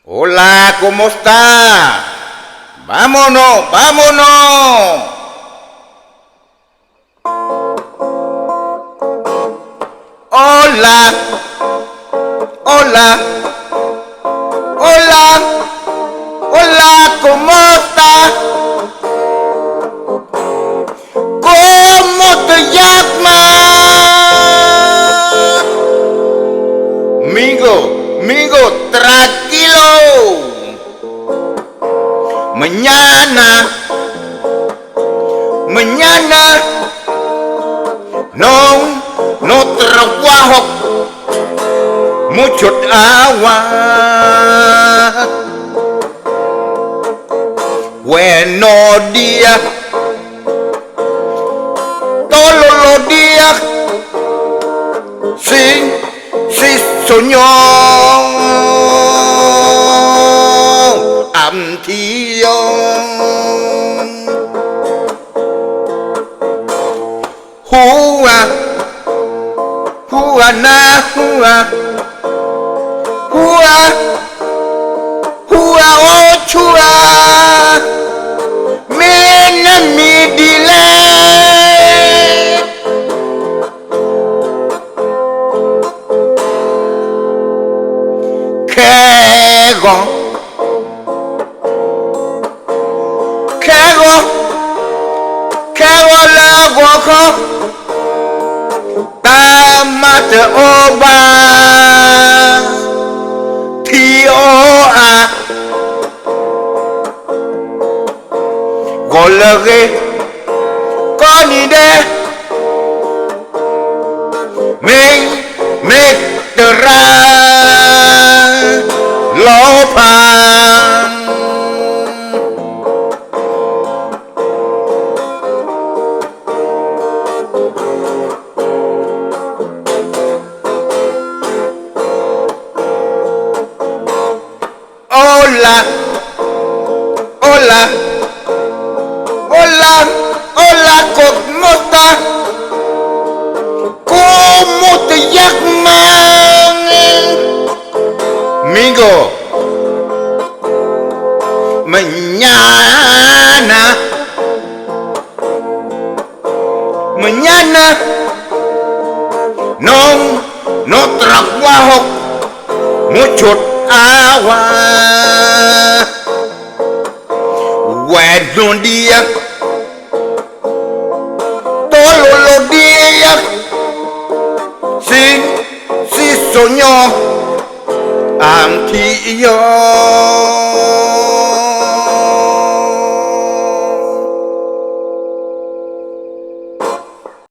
Hola, ¿cómo está? Vámonos, vámonos. Hola, hola, hola, hola, ¿cómo está? ¿Cómo te llamas? Migo, tranquilo. Mañana, no trabajo, mucho agua. Buenos días, todos los días, sí, soñó. Tío. Hua, na, ochua, mena mi dile. Kego la wako Tamate oba T.O.A. Golage Konide Make the right Lopan. Hola, hola, hola, hola, ¿cómo estás? ¿Cómo te llamas? Migo, mañana, no trabajo, mucho agua. Buenos días, todos los días, sí, soñó. Antiguo.